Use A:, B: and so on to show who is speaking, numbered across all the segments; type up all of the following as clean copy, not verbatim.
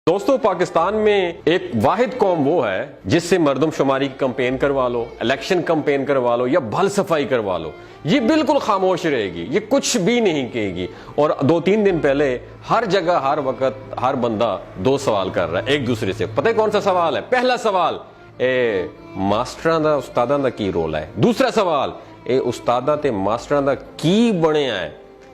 A: دوستو پاکستان میں ایک واحد قوم وہ ہے جس سے مردم شماری کی کمپین کروا لو، الیکشن کمپین کروا لو یا بھل صفائی کروا لو، یہ بالکل خاموش رہے گی، یہ کچھ بھی نہیں کہے گی۔ اور 2-3 دن پہلے ہر جگہ ہر وقت ہر بندہ 2 سوال کر رہا ہے ایک دوسرے سے۔ پتہ ہے کون سا سوال ہے؟ پہلا سوال ماسٹراں دا استاداں دا کی رول ہے۔ دوسرا سوال استاداں تے ماسٹراں دا کی بنیا ہے۔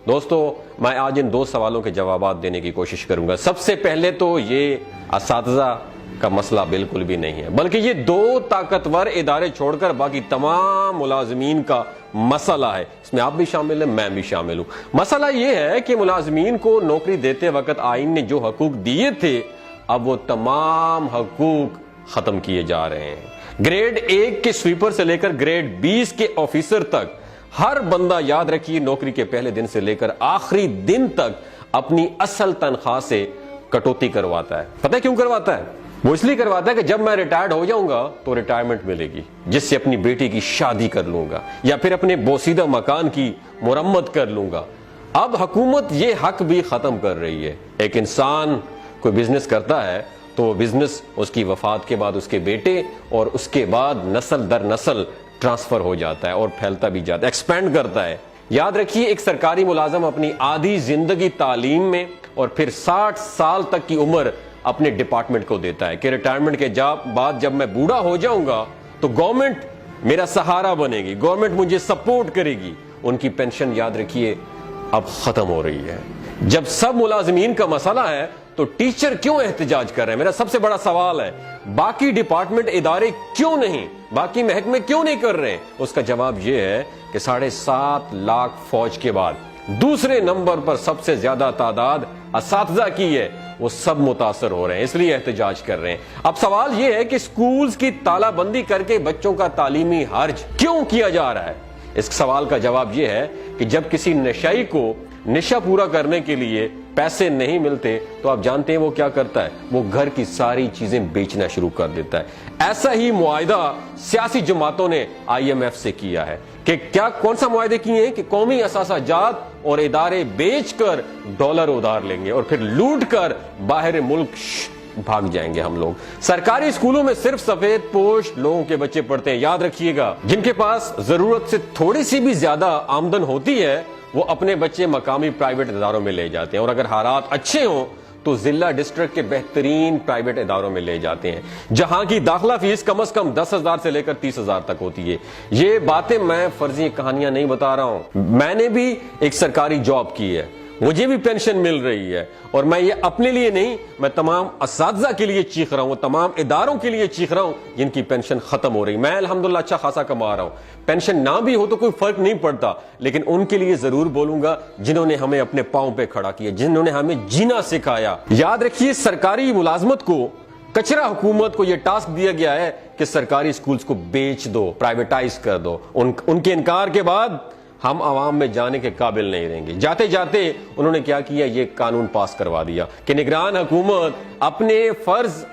A: دوستو میں آج ان 2 سوالوں کے جوابات دینے کی کوشش کروں گا۔ سب سے پہلے تو یہ اساتذہ کا مسئلہ بالکل بھی نہیں ہے، بلکہ یہ 2 طاقتور ادارے چھوڑ کر باقی تمام ملازمین کا مسئلہ ہے۔ اس میں آپ بھی شامل ہیں، میں بھی شامل ہوں۔ مسئلہ یہ ہے کہ ملازمین کو نوکری دیتے وقت آئین نے جو حقوق دیے تھے، اب وہ تمام حقوق ختم کیے جا رہے ہیں۔ گریڈ 1 کے سویپر سے لے کر گریڈ 20 کے آفیسر تک ہر بندہ، یاد رکھیے، نوکری کے پہلے دن سے لے کر آخری دن تک اپنی اصل تنخواہ سے کٹوتی کرواتا ہے۔ پتہ ہے کیوں کرواتا ہے؟ وہ اس لیے کرواتا ہے کہ جب میں ریٹائرڈ ہو جاؤں گا تو ریٹائرمنٹ ملے گی، جس سے اپنی بیٹی کی شادی کر لوں گا یا پھر اپنے بوسیدہ مکان کی مرمت کر لوں گا۔ اب حکومت یہ حق بھی ختم کر رہی ہے۔ ایک انسان کوئی بزنس کرتا ہے تو وہ بزنس اس کی وفات کے بعد اس کے بیٹے اور اس کے بعد نسل در نسل ٹرانسفر ہو جاتا ہے اور پھیلتا بھی جاتا ہے، ایکسپینڈ کرتا ہے۔ یاد رکھیے، ایک سرکاری ملازم اپنی آدھی زندگی تعلیم میں اور پھر 60 سال تک کی عمر اپنے ڈپارٹمنٹ کو دیتا ہے کہ ریٹائرمنٹ کے بعد جب میں بوڑھا ہو جاؤں گا تو گورنمنٹ میرا سہارا بنے گی، گورنمنٹ مجھے سپورٹ کرے گی۔ ان کی پینشن، یاد رکھیے، اب ختم ہو رہی ہے۔ جب سب ملازمین کا مسئلہ ہے تو ٹیچر کیوں احتجاج کر رہے ہیں؟ میرا سب سے بڑا سوال ہے، باقی ڈپارٹمنٹ ادارے کیوں نہیں، باقی محکمے کیوں نہیں کر رہے؟ اس کا جواب یہ ہے کہ 7.5 لاکھ فوج کے بعد دوسرے نمبر پر سب سے زیادہ تعداد اساتذہ کی ہے، وہ سب متاثر ہو رہے ہیں، اس لیے احتجاج کر رہے ہیں۔ اب سوال یہ ہے کہ سکولز کی تالہ بندی کر کے بچوں کا تعلیمی حرج کیوں کیا جا رہا ہے؟ اس سوال کا جواب یہ ہے کہ جب کسی نشئی کو نشہ پورا کرنے کے لیے پیسے نہیں ملتے تو آپ جانتے ہیں وہ کیا کرتا ہے؟ وہ گھر کی ساری چیزیں بیچنا شروع کر دیتا ہے۔ ایسا ہی معاہدہ سیاسی جماعتوں نے IMF سے کیا ہے کہ کون سا معاہدے کیے ہیں کہ قومی اثاثہ جات اور ادارے بیچ کر ڈالر ادھار لیں گے اور پھر لوٹ کر باہر ملک بھاگ جائیں گے ہم لوگ۔ سرکاری اسکولوں میں صرف سفید پوش لوگوں کے بچے پڑھتے ہیں، یاد رکھیے گا۔ جن کے پاس ضرورت سے تھوڑی سی بھی زیادہ آمدن ہوتی ہے وہ اپنے بچے مقامی پرائیویٹ اداروں میں لے جاتے ہیں، اور اگر حالات اچھے ہوں تو ضلع ڈسٹرکٹ کے بہترین پرائیویٹ اداروں میں لے جاتے ہیں، جہاں کی داخلہ فیس کم از کم 10,000 سے لے کر 30,000 تک ہوتی ہے۔ یہ باتیں میں فرضی کہانیاں نہیں بتا رہا ہوں، میں نے بھی ایک سرکاری جاب کی ہے، مجھے بھی پینشن مل رہی ہے، اور میں یہ اپنے لیے نہیں، میں تمام اساتذہ کے لیے چیخ رہا ہوں، تمام اداروں کے لیے چیخ رہا ہوں جن کی پینشن ختم ہو رہی۔ میں الحمدللہ اچھا خاصا کما رہا ہوں، پینشن نہ بھی ہو تو کوئی فرق نہیں پڑتا، لیکن ان کے لیے ضرور بولوں گا جنہوں نے ہمیں اپنے پاؤں پہ کھڑا کیا، جنہوں نے ہمیں جینا سکھایا۔ یاد رکھیے، سرکاری ملازمت کو، کچرا حکومت کو یہ ٹاسک دیا گیا ہے کہ سرکاری اسکولز کو بیچ دو، پرائیویٹائز کر دو۔ ان کے انکار کے بعد ہم عوام میں جانے کے قابل نہیں رہیں گے۔ جاتے جاتے انہوں نے کیا کیا؟ یہ قانون پاس کروا دیا کہ نگران حکومت اپنے فرض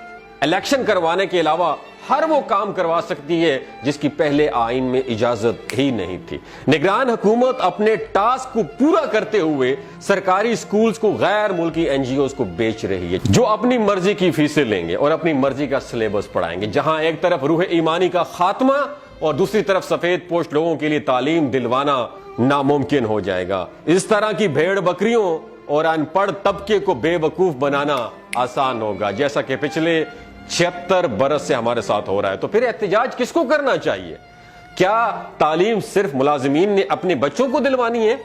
A: الیکشن کروانے کے علاوہ ہر وہ کام کروا سکتی ہے جس کی پہلے آئین میں اجازت ہی نہیں تھی۔ نگران حکومت اپنے ٹاسک کو پورا کرتے ہوئے سرکاری سکولز کو غیر ملکی NGOs کو بیچ رہی ہے، جو اپنی مرضی کی فیسیں لیں گے اور اپنی مرضی کا سلیبس پڑھائیں گے، جہاں ایک طرف روح ایمانی کا خاتمہ اور دوسری طرف سفید پوش لوگوں کے لیے تعلیم دلوانا ناممکن ہو جائے گا۔ اس طرح کی بھیڑ بکریوں اور ان پڑھ طبقے کو بے وقوف بنانا آسان ہوگا، جیسا کہ پچھلے 76 برس سے ہمارے ساتھ ہو رہا ہے۔ تو پھر احتجاج کس کو کرنا چاہیے؟ کیا تعلیم صرف ملازمین نے اپنے بچوں کو دلوانی ہے؟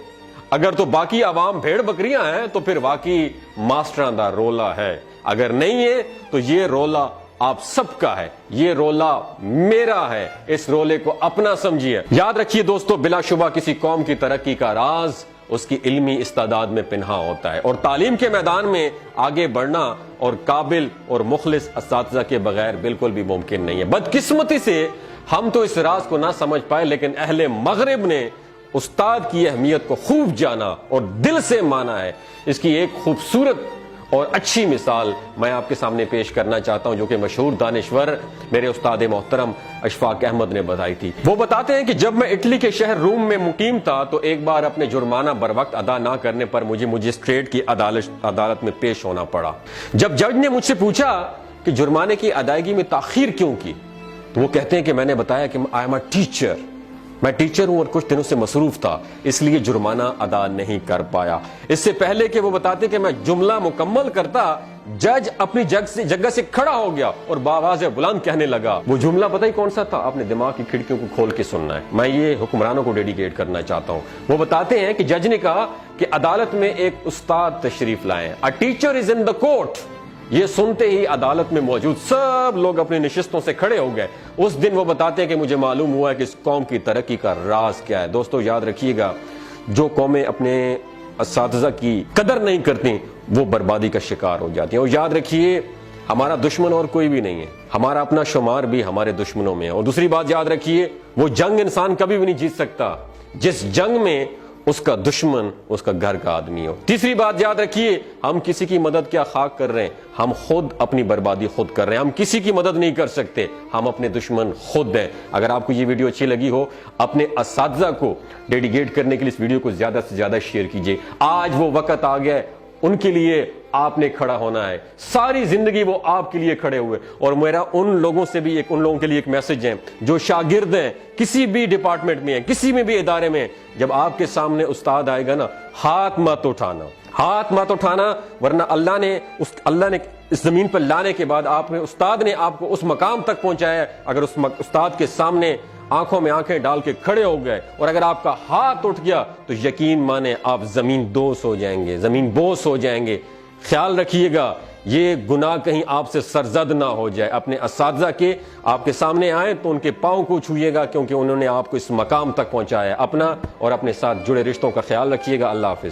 A: اگر تو باقی عوام بھیڑ بکریاں ہیں تو پھر واقعی ماسٹران دا رولا ہے، اگر نہیں ہے تو یہ رولا آپ سب کا ہے، یہ رولا میرا ہے، اس رولے کو اپنا سمجھیے۔ یاد رکھیے دوستو، بلا شبہ کسی قوم کی ترقی کا راز اس کی علمی استعداد میں پنہاں ہوتا ہے، اور تعلیم کے میدان میں آگے بڑھنا اور قابل اور مخلص اساتذہ کے بغیر بالکل بھی ممکن نہیں ہے۔ بدقسمتی سے ہم تو اس راز کو نہ سمجھ پائے، لیکن اہل مغرب نے استاد کی اہمیت کو خوب جانا اور دل سے مانا ہے۔ اس کی ایک خوبصورت اور اچھی مثال میں آپ کے سامنے پیش کرنا چاہتا ہوں جو کہ مشہور دانشور میرے استاد محترم اشفاق احمد نے بتائی تھی۔ وہ بتاتے ہیں کہ جب میں اٹلی کے شہر روم میں مقیم تھا تو ایک بار اپنے جرمانہ بر وقت ادا نہ کرنے پر مجھے مجسٹریٹ کی عدالت میں پیش ہونا پڑا۔ جب جج نے مجھ سے پوچھا کہ جرمانے کی ادائیگی میں تاخیر کیوں کی تو وہ کہتے ہیں کہ میں نے بتایا کہ آئی ایم اے ٹیچر، میں ٹیچر ہوں اور کچھ دنوں سے مصروف تھا اس لیے جرمانہ ادا نہیں کر پایا۔ اس سے پہلے کہ وہ بتاتے کہ میں جملہ مکمل کرتا جج اپنی جگہ سے کھڑا ہو گیا اور بآواز بلند کہنے لگا۔ وہ جملہ پتہ ہی کون سا تھا؟ آپ نے دماغ کی کھڑکیوں کو کھول کے سننا ہے، میں یہ حکمرانوں کو ڈیڈیکیٹ کرنا چاہتا ہوں۔ وہ بتاتے ہیں کہ جج نے کہا کہ عدالت میں ایک استاد تشریف لائیں، a teacher is in the court. یہ سنتے ہی عدالت میں موجود سب لوگ اپنی نشستوں سے کھڑے ہو گئے۔ اس دن وہ بتاتے ہیں کہ مجھے معلوم ہوا کہ اس قوم کی ترقی کا راز کیا ہے۔ دوستو یاد رکھیے گا، جو قومیں اپنے اساتذہ کی قدر نہیں کرتی وہ بربادی کا شکار ہو جاتی ہیں۔ اور یاد رکھیے ہمارا دشمن اور کوئی بھی نہیں ہے، ہمارا اپنا شمار بھی ہمارے دشمنوں میں ہے۔ اور دوسری بات یاد رکھیے، وہ جنگ انسان کبھی بھی نہیں جیت سکتا جس جنگ میں اس کا دشمن اس کا گھر کا آدمی ہو۔ تیسری بات یاد رکھیے، ہم کسی کی مدد کیا خاک کر رہے ہیں، ہم خود اپنی بربادی خود کر رہے ہیں۔ ہم کسی کی مدد نہیں کر سکتے، ہم اپنے دشمن خود ہیں۔ اگر آپ کو یہ ویڈیو اچھی لگی ہو، اپنے اساتذہ کو ڈیڈیکیٹ کرنے کے لیے اس ویڈیو کو زیادہ سے زیادہ شیئر کیجیے۔ آج وہ وقت آ گیا ہے، ان کے لیے آپ نے کھڑا ہونا ہے۔ ساری زندگی وہ آپ کے لیے کھڑے ہوئے۔ اور میرا ان لوگوں سے بھی ان لوگوں کے لیے ایک میسج ہے جو شاگرد ہیں، کسی بھی ڈپارٹمنٹ میں ہیں، کسی میں بھی ادارے میں، جب آپ کے سامنے استاد آئے گا نا، ہاتھ مت اٹھانا، ورنہ اللہ نے اس زمین پر لانے کے بعد استاد نے آپ کو اس مقام تک پہنچایا ہے۔ اگر اس استاد کے سامنے آنکھوں میں آنکھیں ڈال کے کھڑے ہو گئے اور اگر آپ کا ہاتھ اٹھ گیا تو یقین مانے آپ زمین دوز ہو جائیں گے، زمین بوس ہو جائیں گے۔ خیال رکھیے گا یہ گناہ کہیں آپ سے سرزد نہ ہو جائے۔ اپنے اساتذہ کے آپ کے سامنے آئیں تو ان کے پاؤں کو چھوئیے گا، کیونکہ انہوں نے آپ کو اس مقام تک پہنچایا ہے۔ اپنا اور اپنے ساتھ جڑے رشتوں کا خیال رکھیے گا۔ اللہ حافظ۔